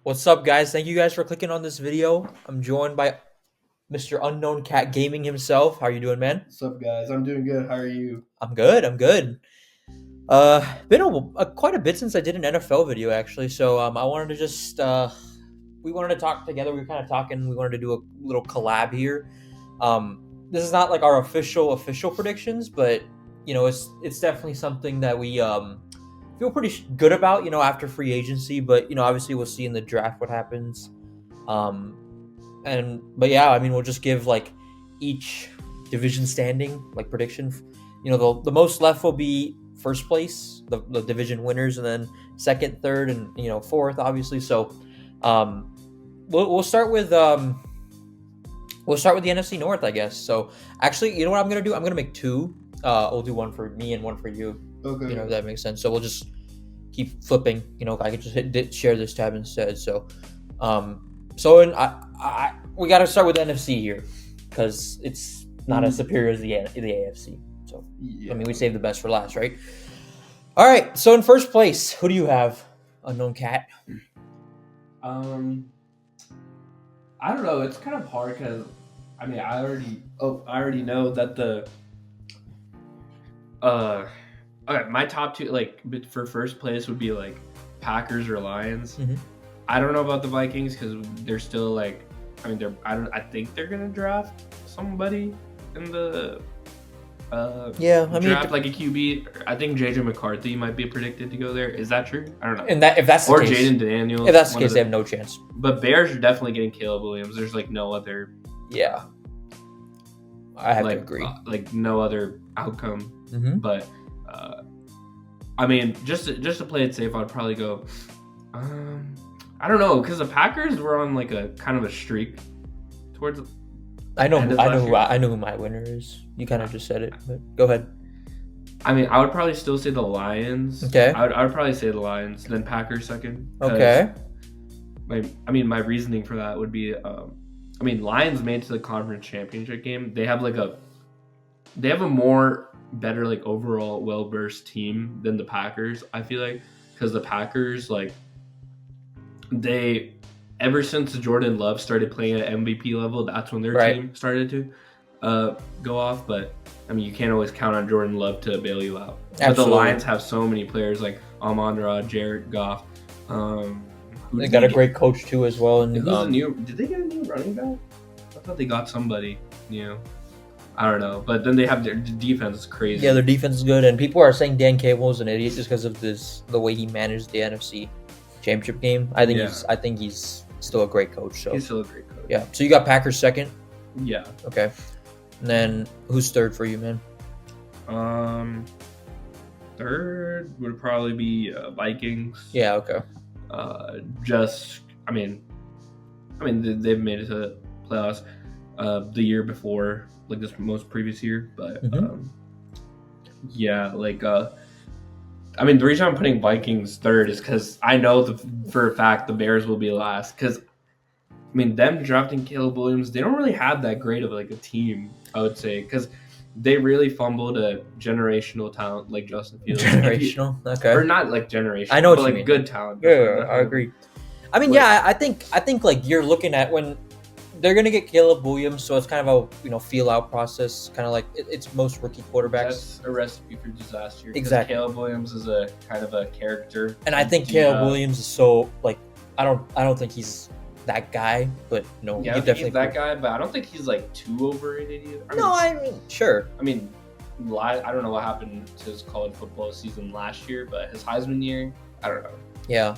What's up, guys? Thank you guys for clicking on this video. I'm joined by Mr. Unknown Cat Gaming himself. How are you doing, man? What's up, guys? I'm doing good. How are you? I'm good. I'm good. Been quite a bit since I did an NFL video, actually. So I wanted to just we wanted to talk together. We were kind of talking. We wanted to do a little collab here. This is not like our official predictions, but it's definitely something that we feel pretty good about. After free agency, but obviously we'll see in the draft what happens. Um, but yeah, I mean, we'll just give like each division standing like prediction. The most left will be first place, the division winners, and then second, third, and fourth, obviously. So, we'll start with the NFC North, I guess. So actually, you know what I'm gonna do? I'm gonna make two. We'll do one for me and one for you. Okay. If that makes sense. So we'll just keep flipping. I could just share this tab instead. So, we got to start with the NFC here because it's not as superior as the AFC. So, Yeah. I mean, we save the best for last, right? All right. So in first place, who do you have? Unknown Cat. I don't know. It's kind of hard because I already know that okay, my top two for first place would be like Packers or Lions. Mhm. I don't know about the Vikings because they're still I think they're gonna draft somebody in the draft like a QB. I think JJ McCarthy might be predicted to go there. Is that true? I don't know. And if that's the Or case, Jaden Daniels. if that's the case, they have no chance. But Bears are definitely getting Caleb Williams. There's no other. Yeah, I have to agree. No other outcome. Mm-hmm. But just to play it safe, I'd probably go. I don't know because the Packers were on a kind of a streak towards. I know who my winner is. You kind of just said it, but go ahead. I would probably still say the Lions. Okay. I would probably say the Lions, then Packers second. Okay. My reasoning for that would be, Lions made it to the conference championship game. They have a more better overall well versed team than the Packers. I feel like because the Packers they ever since Jordan Love started playing at MVP level, that's when their team started to go off. But you can't always count on Jordan Love to bail you out. Absolutely. But the Lions have so many players like Amon-Ra, Jared Goff. They got a great coach too as well. And did they get a new running back? I thought they got somebody new. I don't know, but then they have their defense is crazy. Yeah, their defense is good, and people are saying Dan Campbell is an idiot just because of the way he managed the NFC Championship game. I think he's still a great coach. So he's still a great coach. Yeah. So you got Packers second. Yeah. Okay. And then who's third for you, man? Third would probably be Vikings. Yeah. Okay. They've made it to the playoffs the year before, this most previous year, but the reason I'm putting Vikings third is because I know for a fact the Bears will be last. Because them drafting Caleb Williams, they don't really have that great of a team, I would say, because they really fumbled a generational talent like Justin Fields. Generational, okay, or not generational. I know what you mean. Good talent. Yeah, I agree. I think you're looking at when they're gonna get Caleb Williams, so it's kind of a feel out process, kind of like it's most rookie quarterbacks. That's a recipe for disaster. Exactly. Caleb Williams is a kind of a character, and I think Caleb Williams is so I don't think he's that guy, but no, yeah, he's that guy, but I don't think he's too overrated either. Sure. I don't know what happened to his college football season last year, but his Heisman year, I don't know. Yeah.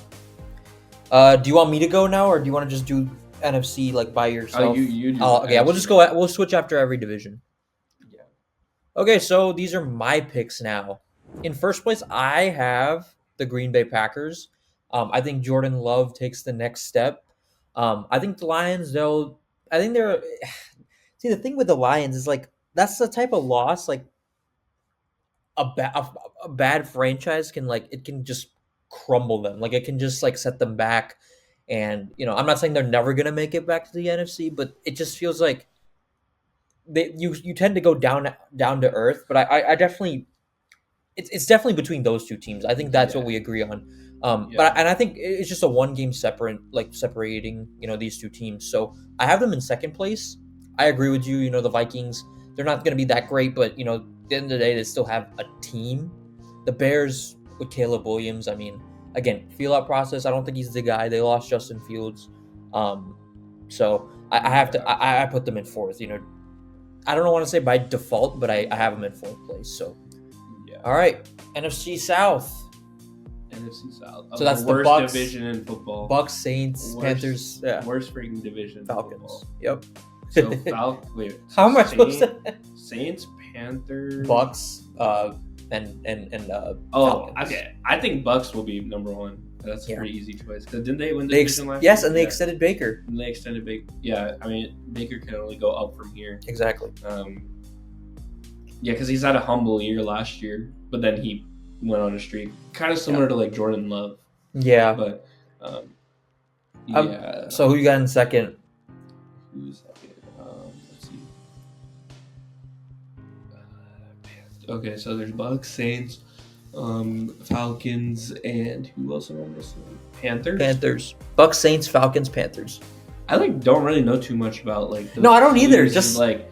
Do you want me to go now, or do you want to just do NFC by yourself? Oh, you do. Okay, we'll just go. We'll switch after every division. Yeah. Okay, so these are my picks now. In first place, I have the Green Bay Packers. I think Jordan Love takes the next step. I think the Lions, they're. See, the thing with the Lions is that's the type of loss a bad franchise can it can just crumble them. It can just set them back. And I'm not saying they're never gonna make it back to the NFC, but it just feels like you tend to go down to earth. But I definitely it's definitely between those two teams. I think that's what we agree on. But I think it's just a 1 game separating these two teams. So I have them in second place. I agree with you. The Vikings, they're not going to be that great, but at the end of the day, they still have a team. The Bears with Caleb Williams, I mean, again, feel out process. I don't think he's the guy. They lost Justin Fields, so I have to. I put them in fourth. I don't want to say by default, but I have them in fourth place. So, all right, NFC South. NFC South. So that's the worst Bucks division in football. Bucks, Saints, Panthers, Worst freaking division. Falcons. Yep. So wait. So How am I supposed to? Saints, Panthers, Bucks, and Falcons. Okay. I think Bucks will be number one. That's a pretty easy choice. Because didn't they win the division last year? Yes, and they extended Baker. And they extended Baker. Yeah, I mean, Baker can only go up from here. Exactly. Yeah, because he's had a humble year last year, but then he went on a streak. Kind of similar to like Jordan Love. Yeah. But, so who you got in second? Who's second? Let's see. Okay, so there's Bucks, Saints, Falcons, and who else am I missing? Panthers. Bucks, Saints, Falcons, Panthers. I don't really know too much about like. No, I don't either. Just like,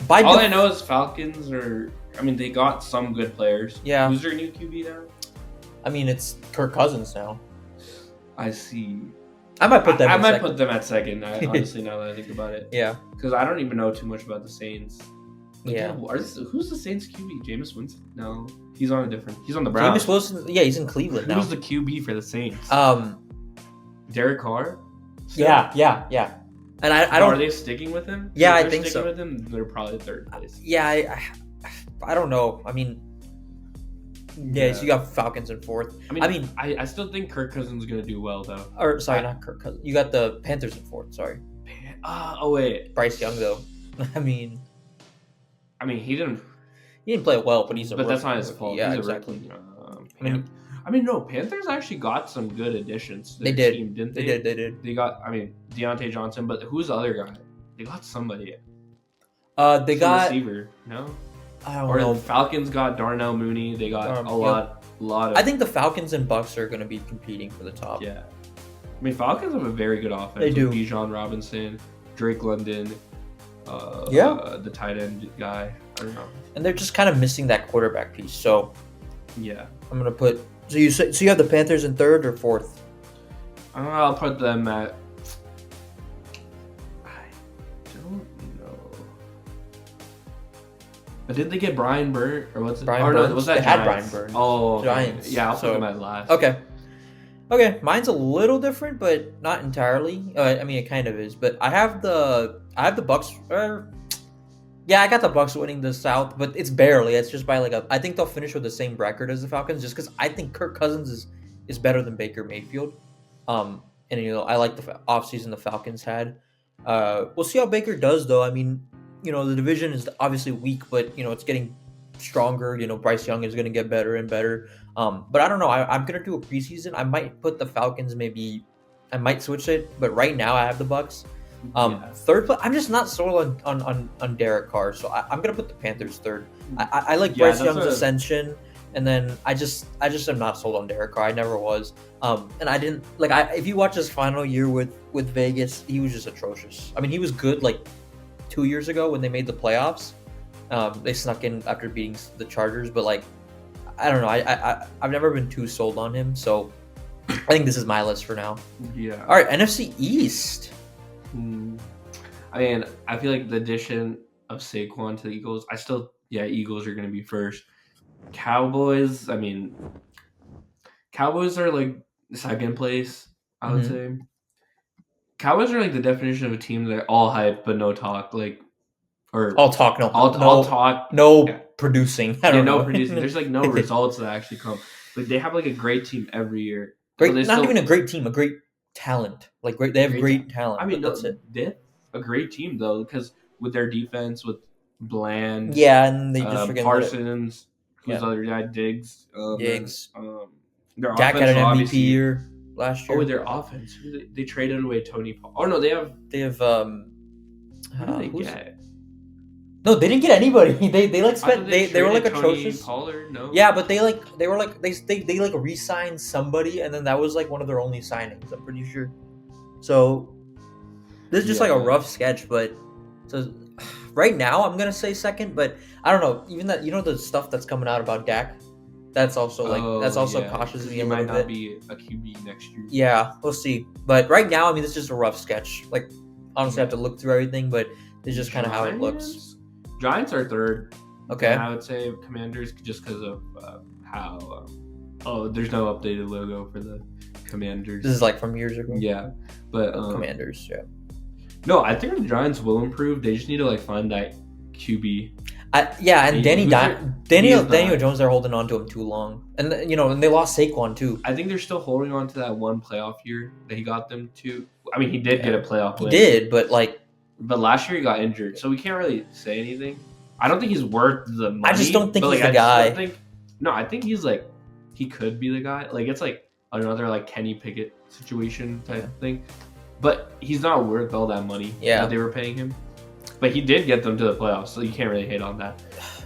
all I know is Falcons are. I mean, they got some good players. Yeah. Who's their new QB now? I mean, it's Kirk Cousins now. I see. I might put them. I might put them at second. Honestly, now that I think about it. Yeah. Because I don't even know too much about the Saints. Yeah. Who's the Saints QB? Jameis Winston? No, he's on the Browns. Jameis Wilson. Yeah, he's in Cleveland now. Who's the QB for the Saints? Derek Carr. Still? Yeah. And I don't. Are they sticking with him? Yeah, I think so. With him, they're probably third place. Yeah, I don't know. I mean, so you got Falcons in fourth. I mean, I still think Kirk Cousins is gonna do well though. Or sorry, not Kirk Cousins. You got the Panthers in fourth. Sorry. Oh wait, Bryce Young though. I mean, he didn't play well, but he's a. But that's not his fault. Yeah, he's exactly. No, Panthers actually got some good additions to their team, didn't they? They did. They got, Deontay Johnson, but who's the other guy? They got somebody. They got receiver. No, I don't know. The Falcons got Darnell Mooney. They got a lot of. I think the Falcons and Bucks are going to be competing for the top. Yeah, Falcons have a very good offense. They do. Bijan Robinson, Drake London. The tight end guy. I don't know. And they're just kind of missing that quarterback piece. So yeah, I'm gonna put. So you have the Panthers in third or fourth? I'll put them at. I don't know. But did they get Brian Burns or what's it? Brian Burns? No, was that they had Giants? Brian Burns. Oh, okay. Giants. Yeah, I'll put them at last. Okay, mine's a little different, but not entirely. It kind of is. But I have the Bucks. I got the Bucks winning the South, but it's barely. It's just by I think they'll finish with the same record as the Falcons, just because I think Kirk Cousins is better than Baker Mayfield. And I like the offseason the Falcons had. We'll see how Baker does, though. I mean, the division is obviously weak, but it's getting stronger. Bryce Young is going to get better and better. But I don't know. I'm going to do a preseason. I might put the Falcons. Maybe I might switch it, but right now I have the Bucks. Third, but I'm just not sold on Derek Carr, so I'm gonna put the Panthers third. I like Bryce Young's ascension, and then I just am not sold on Derek Carr. I never was, and I didn't if you watch his final year with Vegas, he was just atrocious. I mean, he was good 2 years ago when they made the playoffs. They snuck in after beating the Chargers, but I don't know. I've never been too sold on him, so I think this is my list for now. Yeah. All right, NFC East. I feel like the addition of Saquon to the Eagles, Eagles are going to be first. Cowboys, Cowboys are second place, I would say. Cowboys are the definition of a team that all hype but no talk, or all talk, no, all talk, no producing. I don't know. No producing. There's no results that actually come. They have a great team every year. Great, not even a great team, a great talent. They have great talent. That's it. They have a great team though, because with their defense, with Bland, and they just Parsons, who's the other guy, Diggs. Their Dak had an MVP year last year. Their offense. They traded away Tony Paul. Oh no, they have. Who did they get? No, they didn't get anybody. They like I thought spent they were like traded Tony atrocious. Pollard, no? Yeah, but they were like they like re-signed somebody, and then that was like one of their only signings. I'm pretty sure. So this is just like a rough sketch, but so right now I'm gonna say second, but I don't know. Even that, the stuff that's coming out about Dak, that's also cautious me He a might little not bit. be a QB next year. Yeah, we'll see. But right now, I mean, this is just a rough sketch. Like, honestly, I have to look through everything, but it's just kind of how it looks. Giants are third. Okay. And I would say Commanders just because of how. There's no updated logo for the Commanders. This is like from years ago. Yeah, but Commanders. Yeah. No, I think the Giants will improve. They just need to like find that QB. And Daniel Jones, they're holding on to him too long, and and they lost Saquon too. I think they're still holding on to that one playoff year that he got them to. I mean, he did get a playoff win. He did, but last year he got injured, so we can't really say anything. I don't think he's worth the money. I just don't think he's the guy. I think he's like, he could be the guy. Like, it's like another like Kenny Pickett situation type thing, but he's not worth all that money that they were paying him. But he did get them to the playoffs, so you can't really hate on that.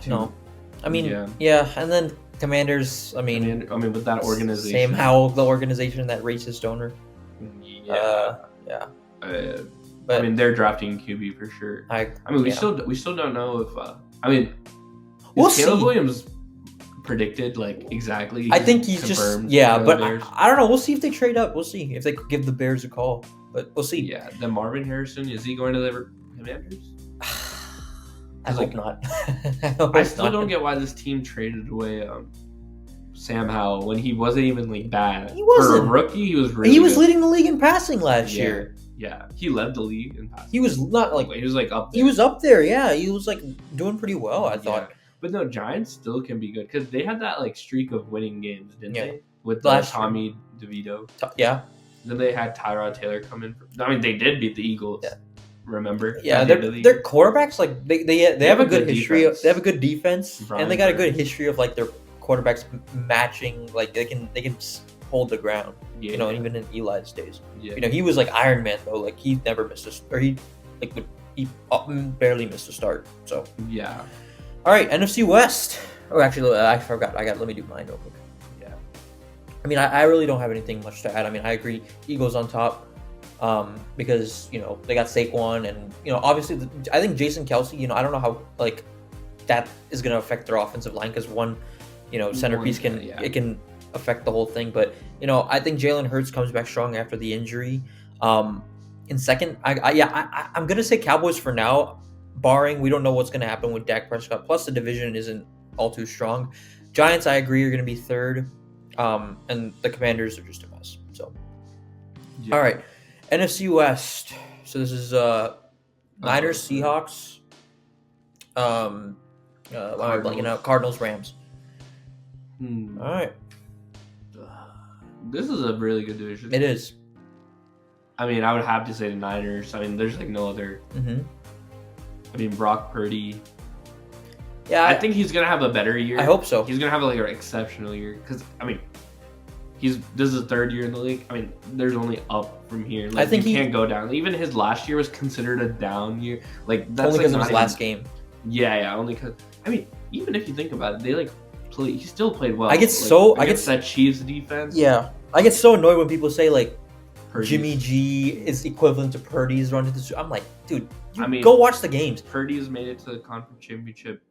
No, I mean, and then Commanders. I mean, with that organization, same how the organization, that racist owner. But I mean, they're drafting QB for sure. We still don't know if we'll Caleb see. Williams predicted like exactly. I think he's just but I don't know. We'll see if they trade up. We'll see if they give the Bears a call, but we'll see. Yeah, then Marvin Harrison, is he going to the Commanders? I hope not. I still don't get why this team traded away Sam Howell when he wasn't even like bad. He wasn't. For a rookie, he was really He was good. leading the league in passing last year. Yeah, he led the league in passing. He was not like he was like up there. He was up there, yeah. He was like doing pretty well, I thought. But no, Giants still can be good because they had that like streak of winning games, didn't they? With Tommy DeVito. Yeah. Then they had Tyrod Taylor come in. They did beat the Eagles. Yeah. Remember? Yeah, their quarterbacks, like they have a good history. They have a good defense, and they got a good history of like their quarterbacks matching. Like they can hold the ground. Yeah. Even in Eli's days. Yeah. He was like Iron Man though. Like he never missed he barely missed a start. So yeah. All right, NFC West. Oh, actually, I forgot. Let me do mine real quick. Yeah. I mean, I really don't have anything much to add. I mean, I agree. Eagles on top. Because they got Saquon, and obviously I think Jason Kelce. I don't know how like that is going to affect their offensive line because one centerpiece can affect the whole thing. But I think Jalen Hurts comes back strong after the injury. In second, I'm gonna say Cowboys for now, barring we don't know what's gonna happen with Dak Prescott. Plus the division isn't all too strong. Giants, I agree, are gonna be third, and the Commanders are just a mess. So, all right. NFC West. So this is Niners, Seahawks. Why am I blanking out? Cardinals, Rams. All right. This is a really good division. It is. I mean, I would have to say the Niners. I mean, there's like no other. Mm-hmm. I mean, Brock Purdy. Yeah, I think he's gonna have a better year. I hope so. He's gonna have like an exceptional year because this is the third year in the league. I mean, there's only up from here. Like, I think he can't go down. Even his last year was considered a down year. Like that's only because of his last game. Yeah, only because. I mean, even if you think about it, they like play. He still played well. I get that Chiefs defense. Yeah, I get so annoyed when people say like Jimmy G is equivalent to Purdy's run to the. I'm like, dude, go watch the games. Purdy's made it to the conference championship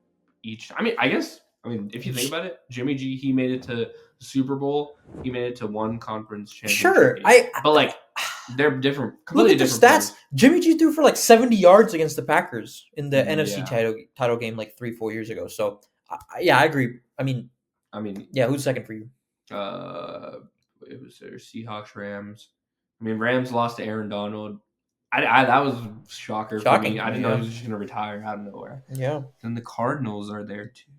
each. I guess. If you think about it, Jimmy G, he made it to the Super Bowl. He made it to one conference championship. Sure, but like they're different. Look at the stats. Players. Jimmy G threw for like 70 yards against the Packers in the NFC title game like 3-4 years ago. So I agree. I mean, who's second for you? It was their Seahawks, Rams. Rams lost to Aaron Donald. That was a shocker for me. I didn't know he was just going to retire out of nowhere. Yeah. And the Cardinals are there too.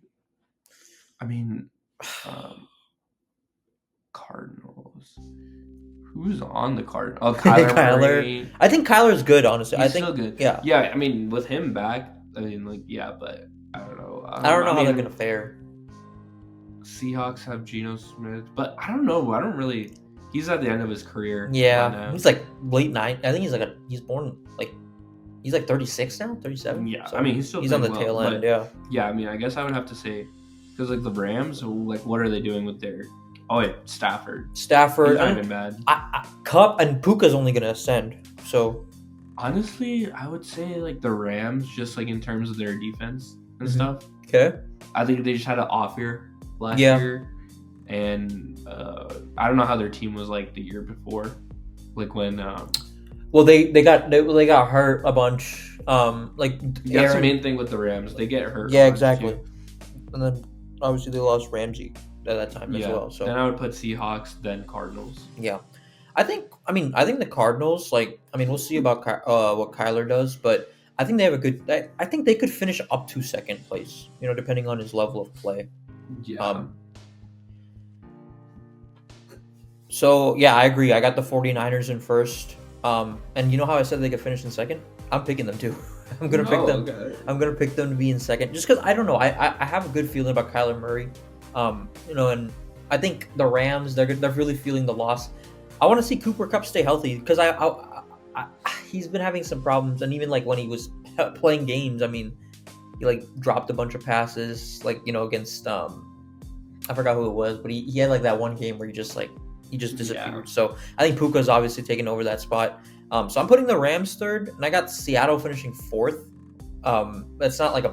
Cardinals. Who's on the Cardinals? Oh, Kyler. I think Kyler's good, honestly. He's still good. Yeah. Yeah, with him back, but I don't know. I don't know how they're going to fare. Seahawks have Geno Smith, but I don't know. He's at the end of his career. Yeah. He's like late 9. I think he's born like He's like 36 now, 37. Yeah, So I mean, he's on the playing tail well, end. but Yeah. yeah, I mean, I guess I would have to say because like the Rams, like what are they doing with their? Oh wait, Stafford. He's not even bad. Cup and Puka's only gonna ascend. So honestly, I would say like the Rams, just like in terms of their defense and stuff. Okay. I think they just had an off year last year, and I don't know how their team was like the year before, like when. Well, they got hurt a bunch. Like that's the main thing with the Rams. They get hurt. Yeah, exactly. Too. And then obviously they lost Ramsey at that time as well. So then I would put Seahawks, then Cardinals. Yeah, I think the Cardinals. Like, I mean, we'll see about what Kyler does, but I think they have a good. I think they could finish up to second place. You know, depending on his level of play. Yeah. So yeah, I agree. I got the 49ers in first. And you know how I said they could finish in second? I'm picking them too. I'm gonna pick them. Okay. I'm gonna pick them to be in second, just because I don't know. I have a good feeling about Kyler Murray. You know, and I think the Rams they're really feeling the loss. I want to see Cooper Kupp stay healthy because he's been having some problems, and even like when he was playing games, I mean, he like dropped a bunch of passes, like, you know, against I forgot who it was, but he had like that one game where he just disappeared. Yeah. So I think Puka's obviously taking over that spot. So I'm putting the Rams third, and I got Seattle finishing fourth. That's not like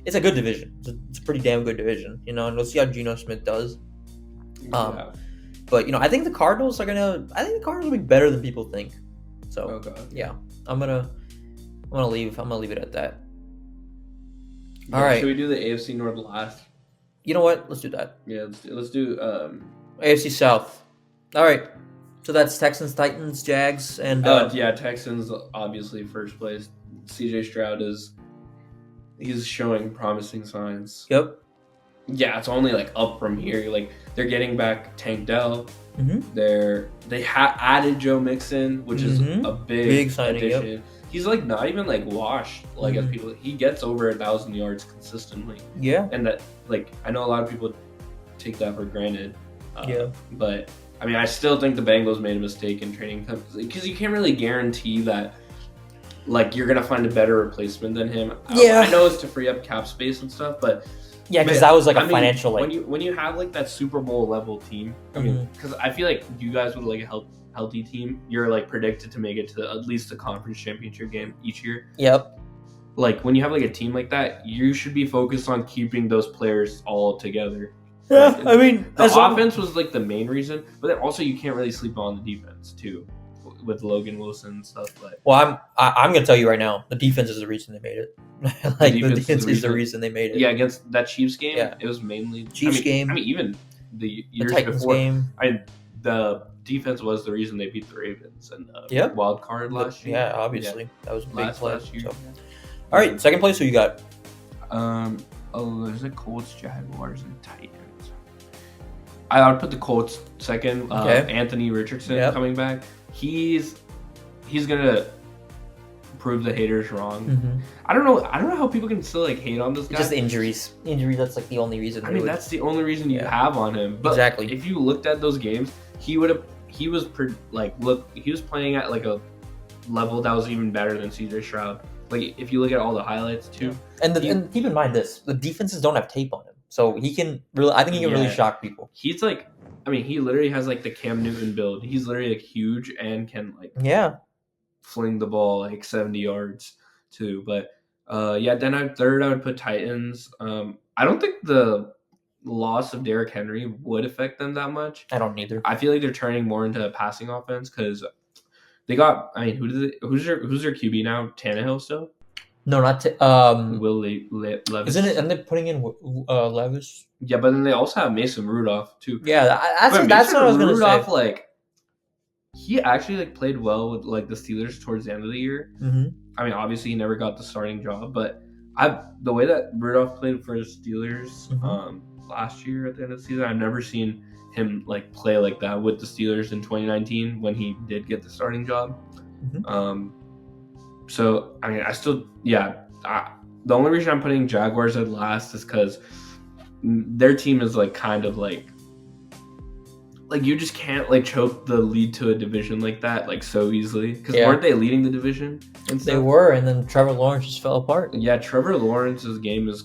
it's a good division. It's a pretty damn good division, you know, and we'll see how Geno Smith does. But you know, I think the Cardinals will be better than people think. So yeah, I'm gonna leave it at that. All right. Should we do the AFC North last? You know what? Let's do that. Yeah, let's do AFC South. All right. So that's Texans, Titans, Jags, and Texans obviously first place. CJ Stroud he's showing promising signs. Yep. Yeah, it's only like up from here. Like they're getting back Tank Dell. Mm-hmm. They added Joe Mixon, which is a big signing. Addition. Yep. He's like not even like washed as people. He gets over 1,000 yards consistently. Yeah. And that, like, I know a lot of people take that for granted. But I mean, I still think the Bengals made a mistake in training him because you can't really guarantee that, like, you're gonna find a better replacement than him. Yeah. I know it's to free up cap space and stuff, but yeah, because that was like financial. Like, when you have like that Super Bowl level team, I mean, because I feel like you guys with like a healthy team, you're like predicted to make it to at least the conference championship game each year. Yep. Like when you have like a team like that, you should be focused on keeping those players all together. Yeah, I mean, the offense was like the main reason, but then also you can't really sleep on the defense too, with Logan Wilson and stuff. But I'm gonna tell you right now, the defense is the reason they made it. Like the defense is the reason they made it. Yeah, against that Chiefs game, it was mainly Chiefs game. I mean, even the years Titans before, game. The defense was the reason they beat the Ravens and the wild card last year. Yeah, obviously that was a big play. Last year. So. All right, second place. Who you got? There's the Colts, Jaguars, and Titans. I would put the Colts second. Anthony Richardson coming back. He's gonna prove the haters wrong. Mm-hmm. I don't know how people can still like hate on this guy. Just injuries. That's like the only reason. I mean, that's the only reason you have on him. But exactly. If you looked at those games, he was playing at like a level that was even better than CJ Stroud. Like if you look at all the highlights too. And keep in mind this: the defenses don't have tape on him, so he can really. I think he can really shock people. He's like, I mean, he literally has like the Cam Newton build. He's literally like huge and can like fling the ball like 70 yards too. But then third I would put Titans. I don't think the loss of Derrick Henry would affect them that much. I don't either. I feel like they're turning more into a passing offense because they got. I mean, who's their QB now? Tannehill still? No, not Will Levis. Isn't it? And they're putting in Levis. Yeah, but then they also have Mason Rudolph too. Yeah, that's what I was gonna say. Like, he actually like played well with like the Steelers towards the end of the year. Mm-hmm. I mean, obviously he never got the starting job, but the way that Rudolph played for the Steelers last year at the end of the season, I've never seen him like play like that with the Steelers in 2019 when he did get the starting job. Mm-hmm. So I mean, the only reason I'm putting Jaguars at last is because their team is like kind of like like you just can't like choke the lead to a division like that like so easily. Because weren't they leading the division? And they were, and then Trevor Lawrence just fell apart. Yeah, Trevor Lawrence's game is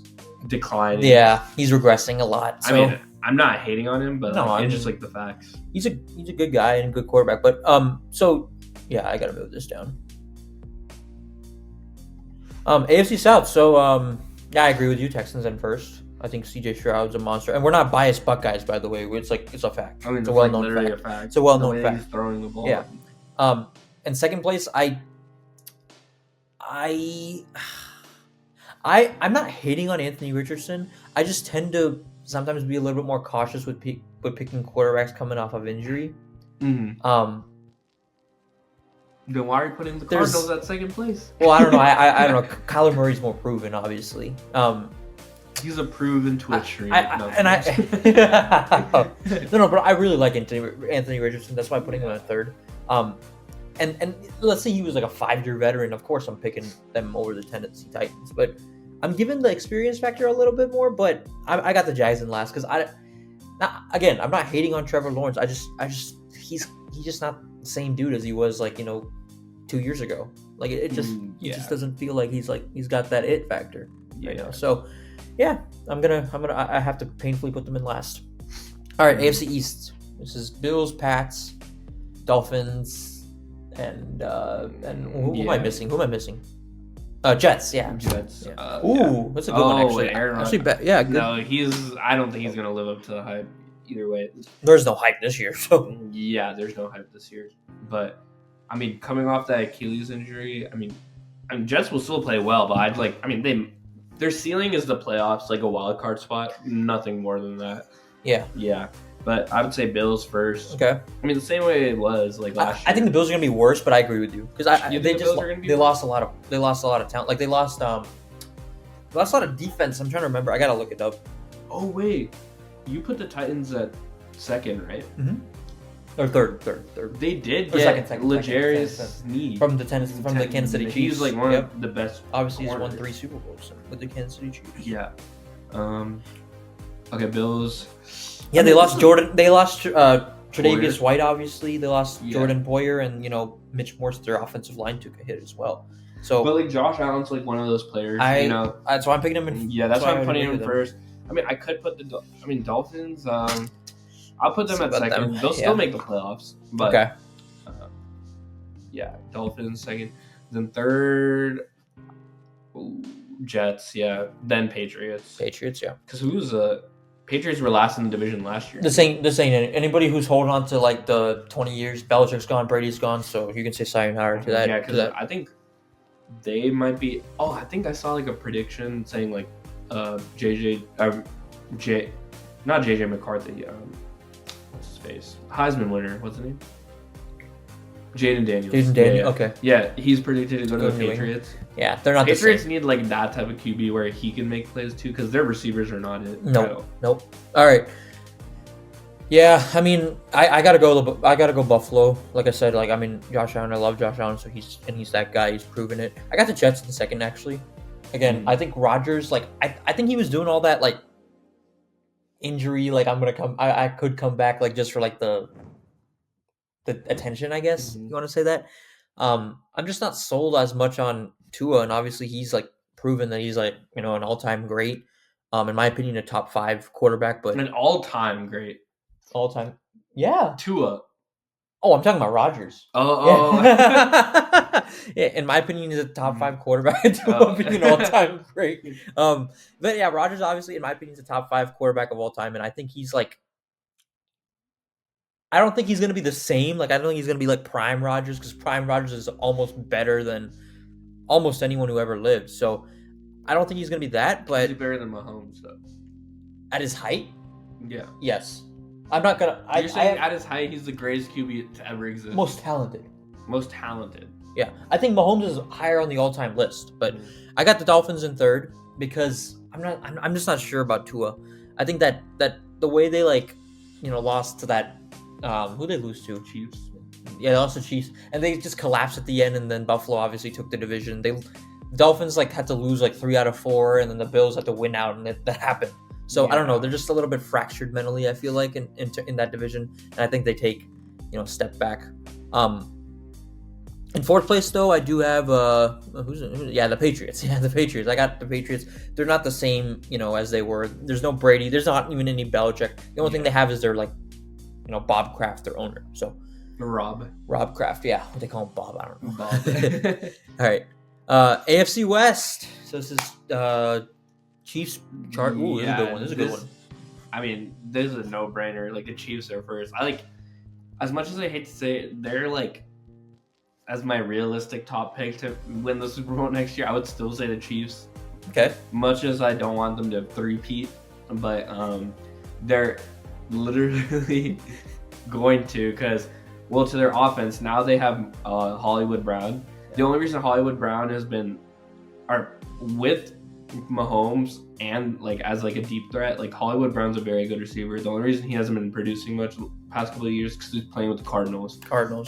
declining. Yeah, he's regressing a lot. So. I mean, I'm not hating on him, but it's just like the facts. He's a good guy and a good quarterback. But so yeah, I gotta move this down. AFC South. So yeah, I agree with you. Texans in first. I think CJ Stroud's a monster, and we're not biased Buckeyes, by the way. It's a fact. I mean, it's a well-known fact. It's a well-known fact. He's throwing the ball. Yeah. And second place, I'm not hating on Anthony Richardson. I just tend to sometimes be a little bit more cautious with picking quarterbacks coming off of injury. Mm-hmm. Then why are you putting the Cardinals at second place? Well, I don't know. I don't know. Kyler Murray's more proven, obviously. He's a proven Twitch streamer. No, but I really like Anthony Richardson. That's why I'm putting him at third. And let's say he was like a 5-year veteran. Of course, I'm picking them over the Tennessee Titans. But I'm giving the experience factor a little bit more. But I got the Jags in last because I'm not hating on Trevor Lawrence. He's just not the same dude as he was 2 years ago. Like it just doesn't feel like he's got that it factor. So. Yeah, I have to painfully put them in last. All right, AFC East. This is Bills, Pats, Dolphins, and who am I missing? Jets. Yeah, Jets. Yeah. That's a good one actually. Good. No, I don't think he's gonna live up to the hype either way. There's no hype this year, so yeah, there's no hype this year. But I mean, coming off that Achilles injury, I mean, Jets will still play well, but their ceiling is the playoffs, like a wild card spot. Nothing more than that. Yeah. Yeah. But I would say Bills first. Okay. I mean, the same way it was last year. I think the Bills are gonna be worse, but I agree with you because they lost a lot of talent. Like they lost a lot of defense. I'm trying to remember. I gotta look it up. Oh wait, you put the Titans at second, right? Mm-hmm. Or third. They did get L'Jarius Sneed from the Kansas City Chiefs. He's like one of the best. Obviously, he's won 3 Super Bowls with the Kansas City Chiefs. Yeah. Okay, Bills. Yeah, they lost Jordan. They lost Tre'Davious White. Obviously, they lost Jordan Poyer, and Mitch Morse. Their offensive line took a hit as well. So, but Josh Allen's one of those players. That's why I'm picking him in. Yeah, that's why I'm putting him first. I mean, I could put Dolphins. I'll put them at second. They'll still make the playoffs. But, okay. Dolphins second. Then third, Jets. Yeah. Then Patriots. Yeah. Because Patriots were last in the division last year. This ain't anybody who's holding on to the 20 years. Belichick's gone, Brady's gone, so you can say sayonara to that. Yeah, because I think they might be. Oh, I think I saw a prediction saying not JJ McCarthy. What's his face? Heisman winner. What's his name? Jaden Daniels. Yeah. Okay. Yeah, he's predicted to go to the Patriots. Yeah, they're not. Patriots need that type of QB where he can make plays too, because their receivers are not it. Nope. All right. Yeah, I mean, I gotta go Buffalo. Like I said, Josh Allen. I love Josh Allen, so he's that guy. He's proven it. I got the Jets in second actually. Again, I think Rodgers. I think he was doing all that injury. I could come back just for the attention, I guess you want to say that. I'm just not sold as much on Tua, and obviously he's proven that he's an all-time great. In my opinion, a top 5 quarterback, but an all-time great. All-time, yeah. Tua. Oh, I'm talking about Rodgers. Oh. Yeah, in my opinion, he's a top 5 quarterback. Tua being an all-time great. But yeah, Rodgers obviously, in my opinion, is a top 5 quarterback of all time, and I think he's I don't think he's going to be the same. I don't think he's going to be prime Rodgers, because prime Rodgers is almost better than almost anyone who ever lived. So I don't think he's going to be that, but... Is he better than Mahomes, though? At his height? Yeah. Yes. I'm not going to... You're saying at his height, he's the greatest QB to ever exist? Most talented. Yeah. I think Mahomes is higher on the all-time list, but I got the Dolphins in third because I'm just not sure about Tua. I think that the way they lost to that... who they lose to? Chiefs. Yeah, they lost to Chiefs, and they just collapsed at the end. And then Buffalo obviously took the division. Dolphins had to lose 3 out of 4, and then the Bills had to win out, and that happened. So I don't know. Yeah. They're just a little bit fractured mentally, I feel like, in that division. And I think they take, a step back. In fourth place, though, I do have the Patriots. Yeah, the Patriots. I got the Patriots. They're not the same, as they were. There's no Brady. There's not even any Belichick. The only thing they have is their Bob Kraft, their owner. So Rob Kraft. Yeah, they call him Bob. I don't know. Bob. All right. AFC West. So this is Chiefs chart. Ooh, this is a good one. This is a good one. I mean, this is a no-brainer. Like, the Chiefs are first. As much as I hate to say it, they're as my realistic top pick to win the Super Bowl next year, I would still say the Chiefs. Okay. Much as I don't want them to three-peat, but they're literally going to, because, to their offense, now they have Hollywood Brown. The only reason Hollywood Brown are with Mahomes and as a deep threat, Hollywood Brown's a very good receiver. The only reason he hasn't been producing much the past couple of years because he's playing with the Cardinals.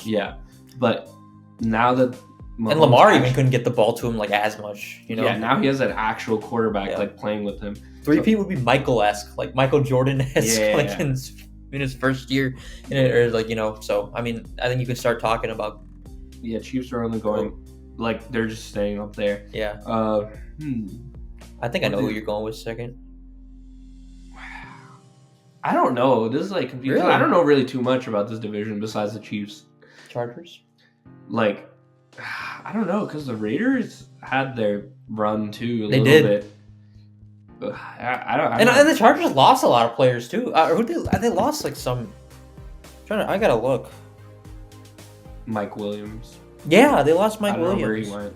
Yeah, but now that Mahomes and Lamar even couldn't get the ball to him as much, Yeah, now he has an actual quarterback playing with him. 3P would be Michael-esque, Michael Jordan-esque, in his first year, So I mean, I think you could start talking about. Yeah, Chiefs are only going they're just staying up there. Yeah. I think I know who you're going with second. I don't know. This is confusing. Really? I don't know really too much about this division besides the Chiefs. Chargers? I don't know, because the Raiders had their run too a they little did. Bit. I don't. And the Chargers lost a lot of players too. They lost some. I gotta look. Mike Williams. Yeah, they lost Mike Williams. I don't know where he went,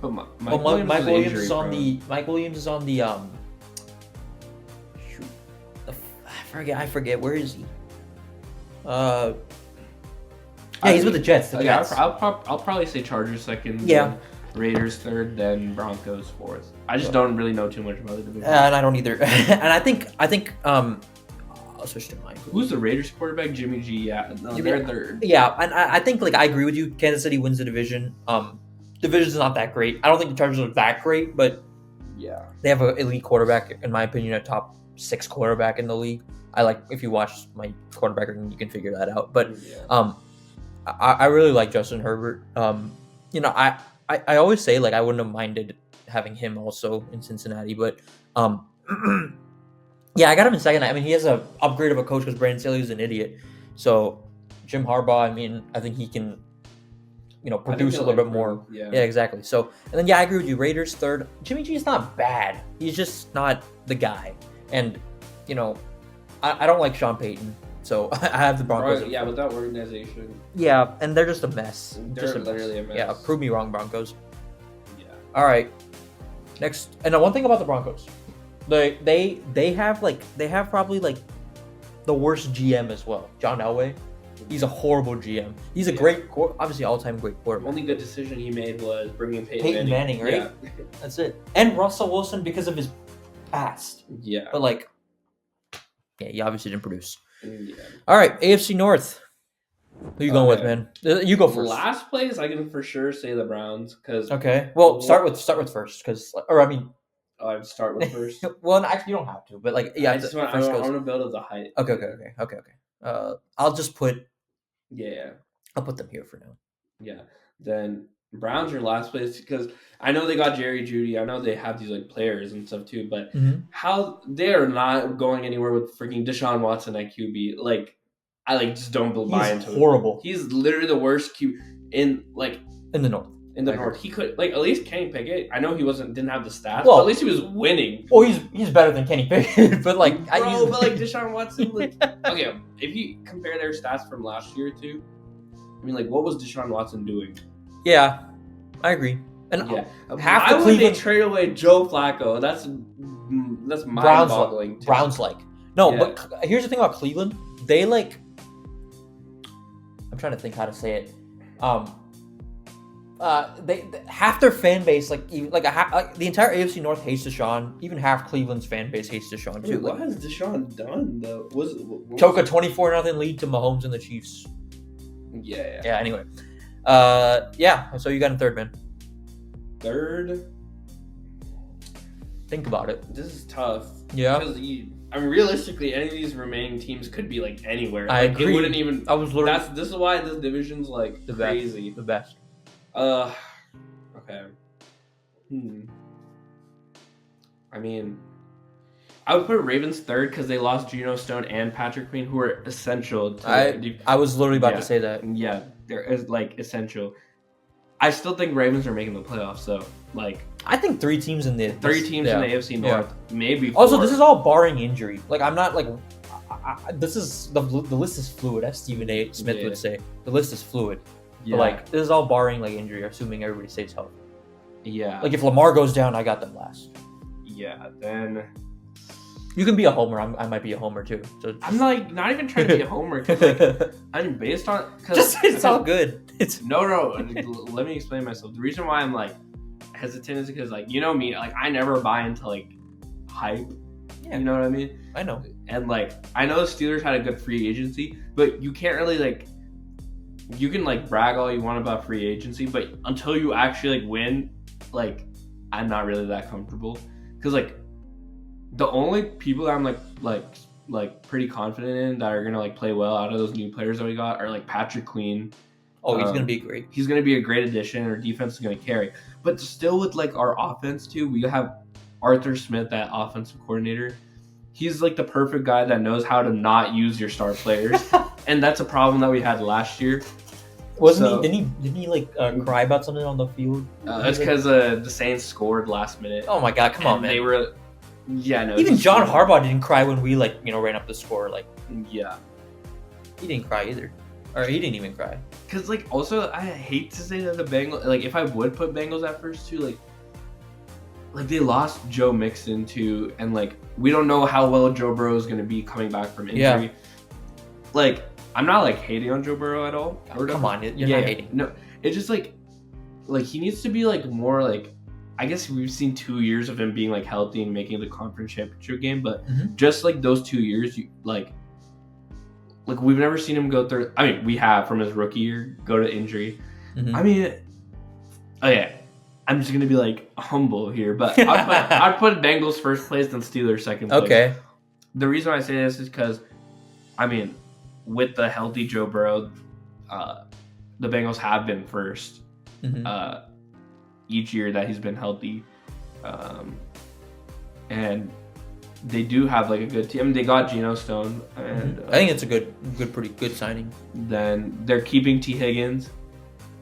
but Mike Williams is on the. Mike Williams is on the. Shoot, I forget. Where is he? Yeah, he's with the Jets. I'll probably say Chargers second. Yeah. Then Raiders third, then Broncos fourth. I just don't really know too much about the division. And I don't either. And I think I'll switch to mine. Who's the Raiders quarterback? Jimmy G. Yeah, no, they're third. Yeah, and I think I agree with you. Kansas City wins the division. Division's not that great. I don't think the Chargers are that great, but yeah, they have an elite quarterback, in my opinion, a top 6 quarterback in the league. If you watch my quarterback, you can figure that out. But I really like Justin Herbert. I always say I wouldn't have minded having him also in Cincinnati, but yeah, I got him in second. I mean, he has an upgrade of a coach because Brandon Staley was an idiot. So Jim Harbaugh, I mean, I think he can, produce a little bit more. Yeah, exactly. So, and then I agree with you. Raiders third. Jimmy G is not bad. He's just not the guy. And I don't like Sean Payton. So I have the Broncos. Yeah, with that organization. Yeah, and they're just a mess. They're literally a mess. Yeah, prove me wrong, Broncos. Yeah. All right. Next, and one thing about the Broncos, they have probably the worst GM as well. John Elway, he's a horrible GM. He's a great, obviously all-time great quarterback. Only good decision he made was bringing Peyton Manning, right? Yeah. That's it. And Russell Wilson because of his past. Yeah. But he obviously didn't produce. Yeah. All right, AFC North. Who you going with, man? You go first. Last place, I can for sure say the Browns because. Okay. Well, start with first, because I would start with first. Well, actually, you don't have to, but I want to build up the height. Okay. I'll just put. Yeah. I'll put them here for now. Yeah. Then Browns are last place because I know they got Jerry Jeudy. I know they have these players and stuff too, but how they are not going anywhere with freaking Deshaun Watson at QB. I just don't buy into it. He's horrible. He's literally the worst QB in the North. In the North, he could at least Kenny Pickett. I know he didn't have the stats, but at least he was winning. Well, he's better than Kenny Pickett, but Deshaun Watson. Okay, if you compare their stats from last year to, I mean, what was Deshaun Watson doing? Yeah, I agree. And half the Cleveland they trade away Joe Flacco. That's mind-boggling. Browns but here's the thing about Cleveland. They I'm trying to think how to say it. They half their fan base, the entire AFC North hates Deshaun. Even half Cleveland's fan base hates Deshaun too. What has Deshaun done though? Choke a 24-0 lead to Mahomes and the Chiefs. Yeah. Yeah. Anyway, So you got in third, man. Third. Think about it. This is tough. Yeah. Because realistically, any of these remaining teams could be like anywhere. I agree. It wouldn't even. I was literally. This is why this division's like crazy. The best. Okay. I would put Ravens third because they lost Geno Stone and Patrick Queen, who are essential. I was literally about to say that. Yeah, they're essential. I still think Ravens are making the playoffs, so I think 3 teams in the in the AFC North, maybe 4. Also, this is all barring injury. I'm not this is the list is fluid, as Stephen A. Smith would say. The list is fluid. Yeah. But this is all barring injury, assuming everybody stays healthy. Yeah. If Lamar goes down, I got them last. Yeah, then you can be a homer. I might be a homer too. So I'm not even trying to be a homer. Based on it's all good. No. Let me explain myself. The reason why I'm hesitant is because me, I never buy into hype. Yeah. You know what I mean? I know. And I know the Steelers had a good free agency, but you can't really you can brag all you want about free agency, but until you actually win, I'm not really that comfortable because the only people that I'm pretty confident in that are gonna play well out of those new players that we got are Patrick Queen. Oh, he's gonna be great. He's gonna be a great addition. Our defense is gonna carry, but still with our offense too, we have Arthur Smith, that offensive coordinator. He's the perfect guy that knows how to not use your star players, and that's a problem that we had last year. Didn't he cry about something on the field? That's because the Saints scored last minute. Oh my God! Come on, man. They were. Yeah, no. Even John Harbaugh didn't cry when we ran up the score. Yeah, he didn't cry either, or he didn't even cry. Because also I hate to say that the Bengals, if I would put Bengals at first too, they lost Joe Mixon too, and we don't know how well Joe Burrow is going to be coming back from injury. Yeah. I'm not hating on Joe Burrow at all. Oh, come on, you're not hating. No, it's just he needs to be more I guess we've seen 2 years of him being healthy and making the conference championship game, but just those 2 years, you we've never seen him go through. We have from his rookie year go to injury. I'm just gonna be humble here, but I'd put Bengals first place and Steelers second place. Okay. The reason I say this is because, with the healthy Joe Burrow, the Bengals have been first each year that he's been healthy, and they do have a good team. They got Geno Stone, and I think it's a pretty good signing. Then they're keeping T. Higgins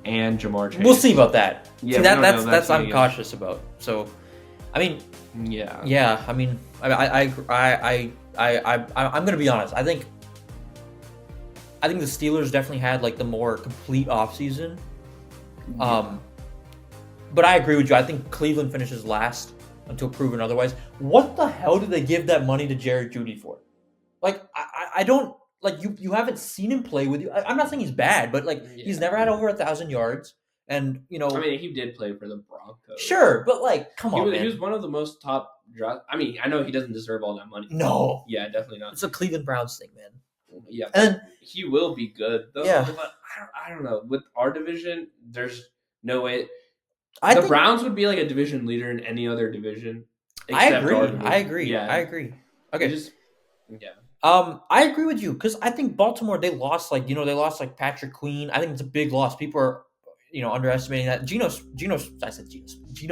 and Jamar Chase. We'll see about that. Yeah, that's I'm cautious about. So, yeah. I'm gonna be honest. I think the Steelers definitely had the more complete offseason. But I agree with you. I think Cleveland finishes last until proven otherwise. What the hell did they give that money to Jared Jeudy for? I don't you haven't seen him play with you. I'm not saying he's bad, but he's never had over 1,000 yards. And he did play for the Broncos. Sure, but come on, man. He was one of the most top draft. I know he doesn't deserve all that money. No. Yeah, definitely not. It's a Cleveland Browns thing, man. Yeah, and he will be good though. Yeah. But I don't know. With our division, there's no way. The Browns would be a division leader in any other division. I agree. Yeah. I agree. Okay. I agree with you because I think Baltimore, they lost Patrick Queen. I think it's a big loss. People are underestimating that. Geno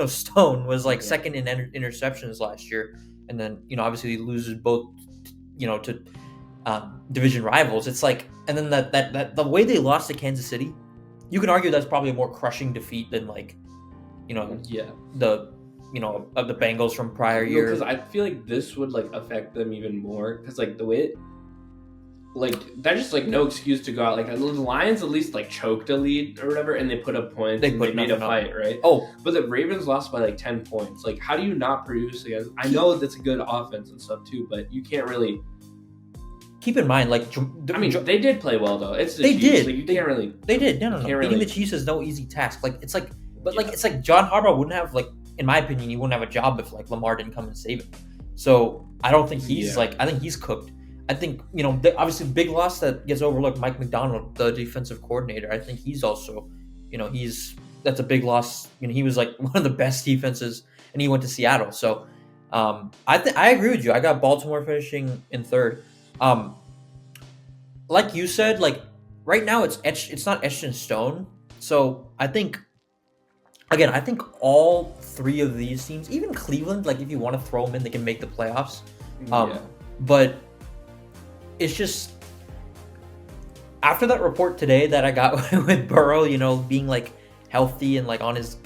Stone was second in interceptions last year, and then obviously he loses both to division rivals. It's and then that the way they lost to Kansas City, you can argue that's probably a more crushing defeat than of the Bengals from prior years. Because I feel this would affect them even more because the way it, that's just no excuse to go out. The Lions at least choked a lead or whatever, and they put up points. They made a fight, right? Oh, but the Ravens lost by 10 points. How do you not produce against? I know that's a good offense and stuff too, but you can't really. Keep in mind, they did play well though. They did. You can't really. They did. No. Beating the Chiefs is no easy task. It's John Harbaugh wouldn't have in my opinion, he wouldn't have a job if Lamar didn't come and save him. So I don't think he's I think he's cooked. I think obviously the big loss that gets overlooked. Mike McDonald, the defensive coordinator, I think he's also, that's a big loss. He was one of the best defenses, and he went to Seattle. So I agree with you. I got Baltimore finishing in third. Like you said, like right now it's not etched in stone. So I think again, I think all three of these teams, even Cleveland, like if you want to throw them in, they can make the playoffs. Yeah. But it's just after that report today that I got with Burrow, being like healthy and like on his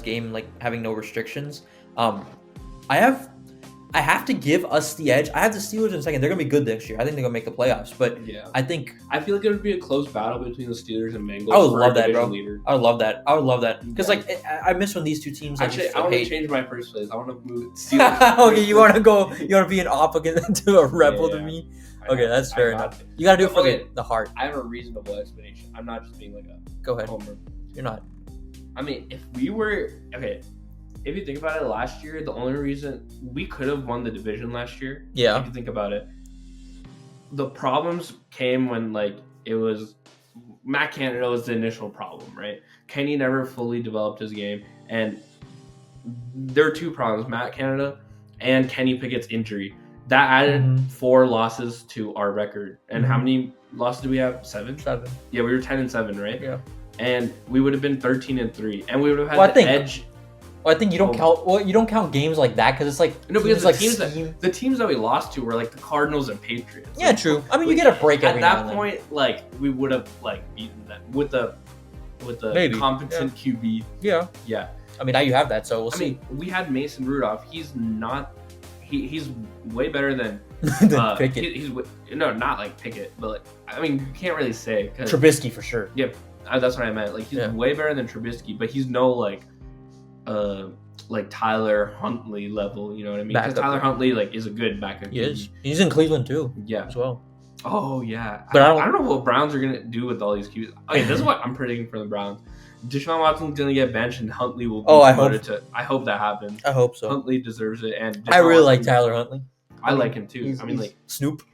game, like having no restrictions. I have to give us the edge. I have the Steelers in second. They're gonna be good this year. I think they're gonna make the playoffs. But Yeah. I think I feel like it would be a close battle between the Steelers and Bengals. I would for a love that, division bro. Leader. I would love that because like I miss when these two teams. Actually, I want to change my first place. I want to move Steelers. Okay, you want to go? You want to be an op against to a rebel to Yeah. me? Okay, that's fair enough. You gotta do it for the heart. I have a reasonable explanation. I'm not just being like a Go ahead. homer. You're not. I mean, if you think about it, last year the only reason we could have won the division last year. Yeah. If you think about it, the problems came when like it was Matt Canada was the initial problem, right? Kenny never fully developed his game, and there are two problems: Matt Canada and Kenny Pickett's injury. That added 4 losses to our record. And how many losses do we have? 7? 7. Yeah, we were 10-7, right? Yeah. And we would have been 13-3, and we would have had edge. Well, I think you don't count. Well, you don't count games like that because it's like because the teams that we lost to were like the Cardinals and Patriots. Yeah, true. I mean, you get a break at that point. Like we would have like beaten them with the competent QB. Yeah. Yeah. I mean, now you have that, so we'll see. I mean, we had Mason Rudolph. He's not. He's way better than Pickett. He's not like Pickett, but like I mean, you can't really say Trubisky for sure. Yeah, that's what I meant. Like he's way better than Trubisky, but he's no like Tyler Huntley level. You know what I mean? Because Tyler Huntley like is a good backup. He is. He's in Cleveland too. Yeah, as well. Oh yeah, but I don't know what Browns are gonna do with all these QBs. Okay, this is what I'm predicting for the Browns. Deshaun Watson's gonna get benched, and Huntley will be promoted to. I hope that happens. I hope so. Huntley deserves it, and I really like Tyler Huntley. I like him too. I mean, like Snoop.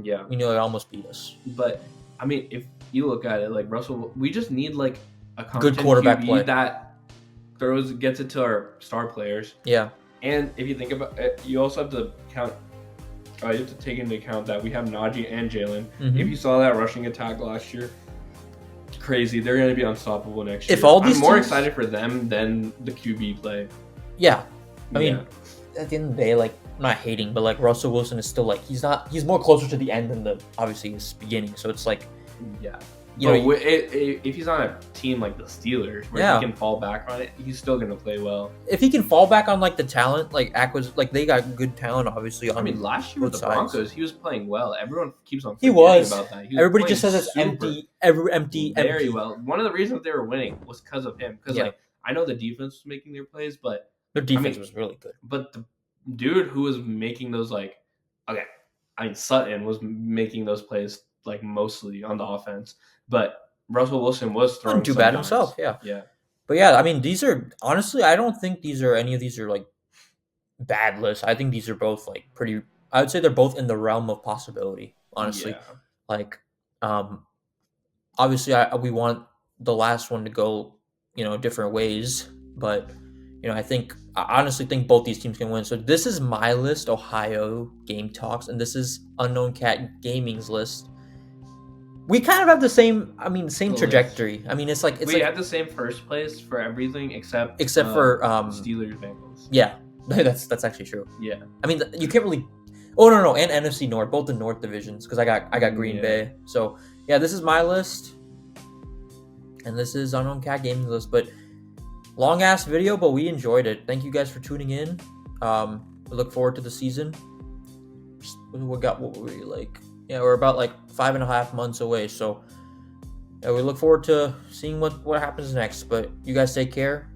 Yeah, we know he almost beat us. But I mean, if you look at it, like Russell, we just need like a good quarterback QB play that gets it to our star players. Yeah, and if you think about it, you also have to count. You have to take into account that we have Najee and Jalen. If you saw that rushing attack last year. Crazy, they're going to be unstoppable next year. I'm more excited for them than the QB play. Yeah, I mean, at the end of the day, like I'm not hating, but like Russell Wilson is still like he's more closer to the end than the obviously his beginning. So it's like, if he's on a team like the Steelers where he can fall back on it, he's still going to play well. If he can fall back on like the talent, like they got good talent obviously. I mean, last year with the Broncos, he was playing well. Everyone keeps on forgetting about that. Everybody just says it's empty. Very well. One of the reasons they were winning was because of him. Because like I know the defense was making their plays, but their defense was really good. But the dude who was making those Sutton was making those plays like mostly on the offense. But Russell Wilson was throwing too bad himself, yeah. But yeah, I mean, these are honestly, I don't think any of these are like bad lists. I think these are both like pretty. I would say they're both in the realm of possibility. Honestly, like, obviously, we want the last one to go, different ways. But I honestly think both these teams can win. So this is my list, Ohio Game Talks, and this is Unknown Cat Gaming's list. We kind of have the same trajectory. I mean, we had the same first place for everything except for Steelers Bengals. Yeah, that's actually true. Yeah, I mean, you can't really. Oh no, and NFC North, both the North divisions, because I got Green Bay. So yeah, this is my list, and this is Unknown Cat Gaming's list. But long ass video, but we enjoyed it. Thank you guys for tuning in. We look forward to the season. What were we like? Yeah, we're about like 5.5 months away, so we look forward to seeing what happens next. But you guys take care.